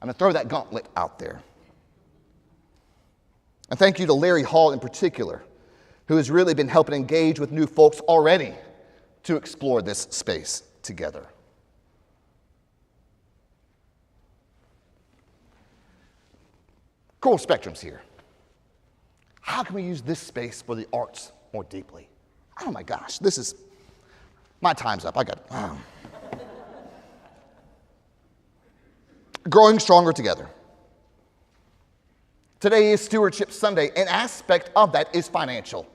I'm going to throw that gauntlet out there. And thank you to Larry Hall in particular, who has really been helping engage with new folks already to explore this space together. Cool spectrums here. How can we use this space for the arts more deeply? Oh my gosh, my time's up. I got it. Growing stronger together. Today is Stewardship Sunday. An aspect of that is financial.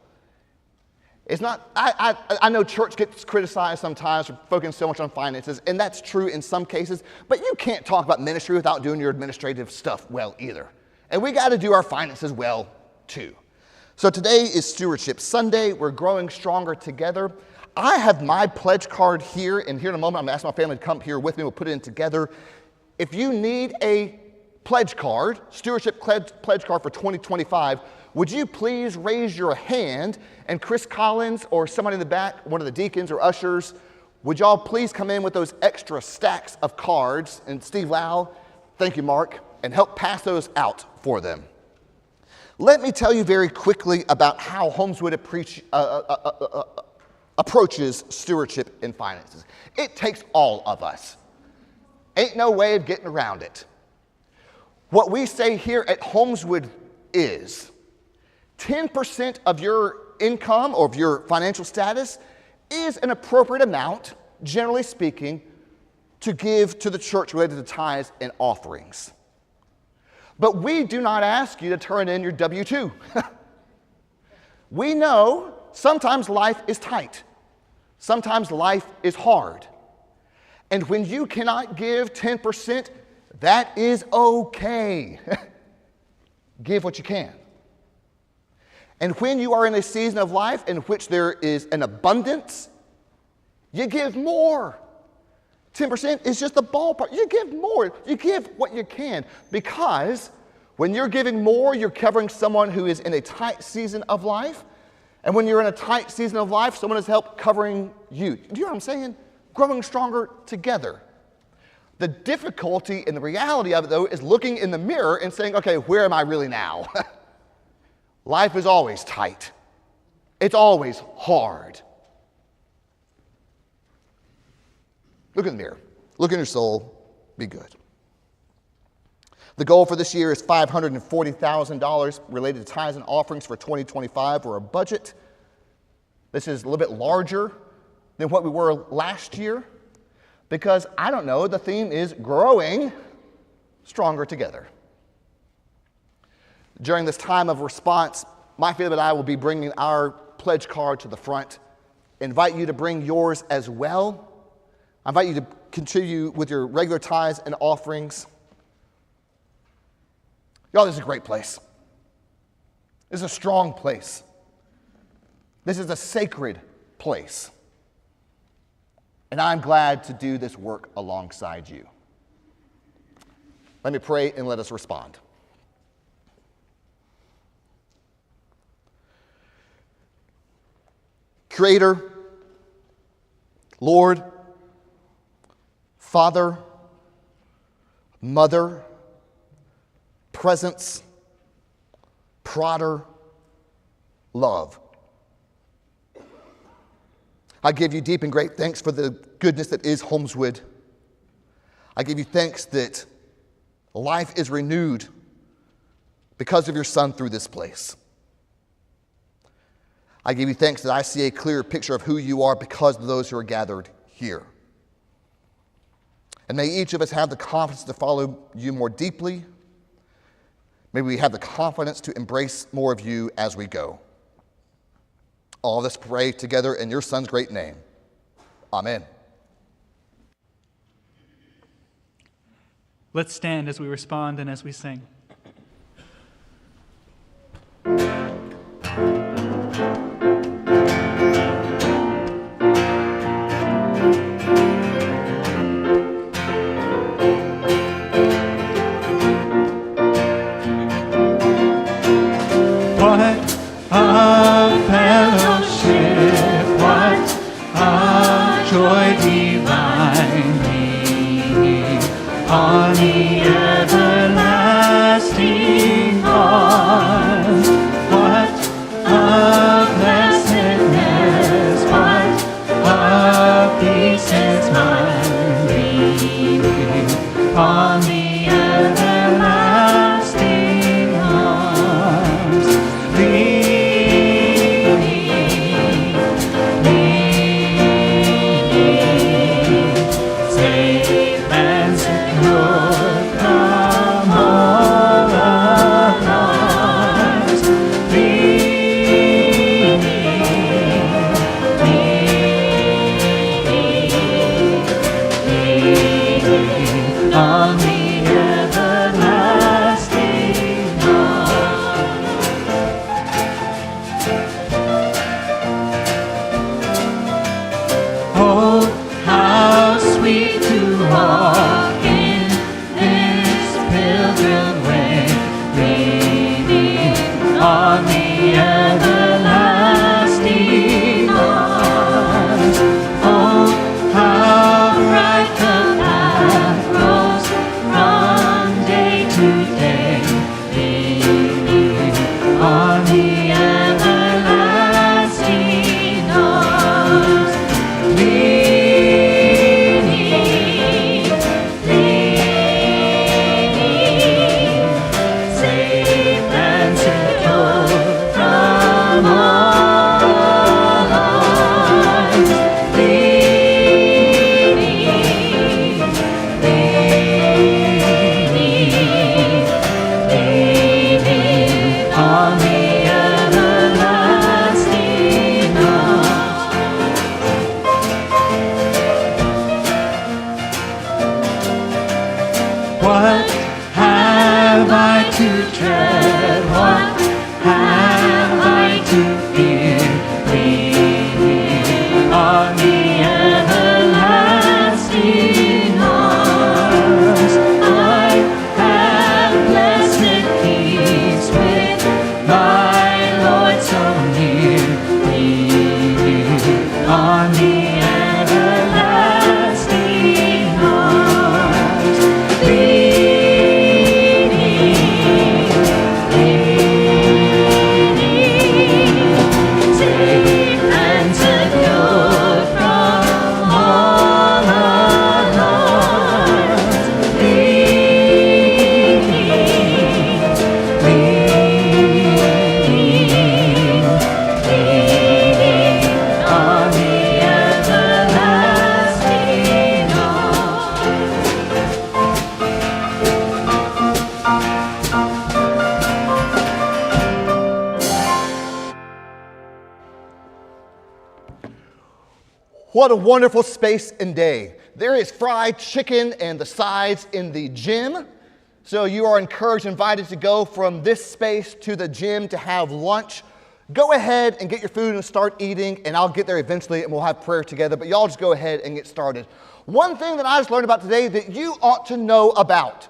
It's not, I know church gets criticized sometimes for focusing so much on finances, and that's true in some cases, but you can't talk about ministry without doing your administrative stuff well either. And we got to do our finances well too. So today is Stewardship Sunday. We're growing stronger together. I have my pledge card here, and here in a moment I'm going to ask my family to come here with me. We'll put it in together. If you need a pledge card, Stewardship pledge card for 2025, would you please raise your hand, and Chris Collins or somebody in the back, one of the deacons or ushers, would y'all please come in with those extra stacks of cards, and Steve Lau, thank you, Mark, and help pass those out for them. Let me tell you very quickly about how Holmeswood approaches stewardship and finances. It takes all of us. Ain't no way of getting around it. What we say here at Holmeswood is 10% of your income or of your financial status is an appropriate amount, generally speaking, to give to the church related to tithes and offerings. But we do not ask you to turn in your W-2. We know sometimes life is tight. Sometimes life is hard. And when you cannot give 10%, that is okay. Give what you can. And when you are in a season of life in which there is an abundance, you give more. 10% is just the ballpark. You give more. You give what you can. Because when you're giving more, you're covering someone who is in a tight season of life. And when you're in a tight season of life, someone has helped covering you. Do you know what I'm saying? Growing stronger together. The difficulty and the reality of it, though, is looking in the mirror and saying, okay, where am I really now? Life is always tight. It's always hard. Look in the mirror. Look in your soul. Be good. The goal for this year is $540,000 related to tithes and offerings for 2025 or a budget. This is a little bit larger than what we were last year because, I don't know, the theme is growing stronger together. During this time of response, my family and I will be bringing our pledge card to the front. Invite you to bring yours as well. I invite you to continue with your regular tithes and offerings. Y'all, this is a great place. This is a strong place. This is a sacred place. And I'm glad to do this work alongside you. Let me pray and let us respond. Creator, Lord, Father, Mother, Presence, Prodder, Love. I give you deep and great thanks for the goodness that is Holmeswood. I give you thanks that life is renewed because of your Son through this place. I give you thanks that I see a clear picture of who you are because of those who are gathered here. And may each of us have the confidence to follow you more deeply. May we have the confidence to embrace more of you as we go. All of us pray together in your Son's great name. Amen. Let's stand as we respond and as we sing. Joy divine, on the everlasting to dread? What have I to fear? Leaning on the everlasting arms, I have blessed peace with my Lord so near. Leaning on the everlasting arms, safe and secure from all alarms. Leaning on the everlasting What a wonderful space and day. There is fried chicken and the sides in the gym. So you are encouraged, invited to go from this space to the gym to have lunch. Go ahead and get your food and start eating, and I'll get there eventually and we'll have prayer together. But y'all just go ahead and get started. One thing that I just learned about today that you ought to know about.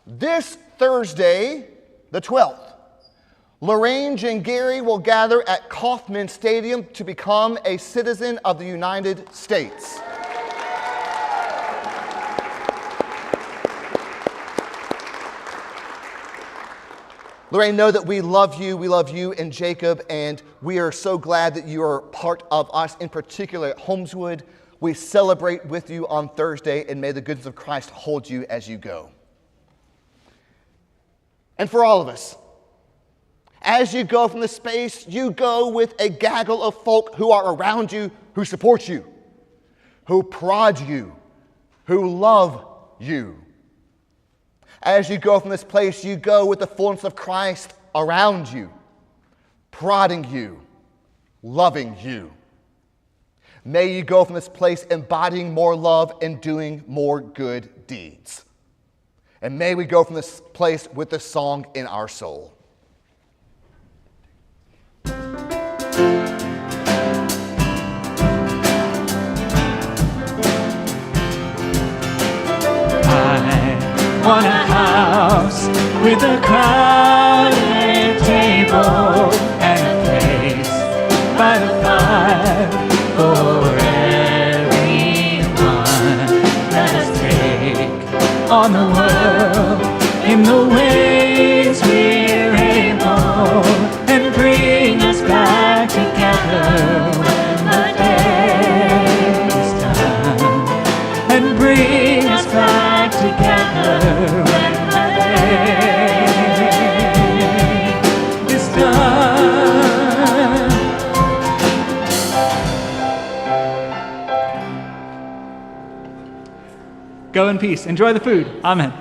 This Thursday, the 12th, Lorraine and Gary will gather at Kauffman Stadium to become a citizen of the United States. Lorraine, know that we love you and Jacob, and we are so glad that you are part of us, in particular at Holmeswood. We celebrate with you on Thursday, and may the goodness of Christ hold you as you go. And for all of us, as you go from this space, you go with a gaggle of folk who are around you, who support you, who prod you, who love you. As you go from this place, you go with the fullness of Christ around you, prodding you, loving you. May you go from this place embodying more love and doing more good deeds. And may we go from this place with the song in our soul. I want a house with a crowded table and a place by the fire for everyone. Let us take on the world in the ways we're able and bring us back together when the day is done, and bring us back together when the day is done. Go in peace. Enjoy the food. Amen.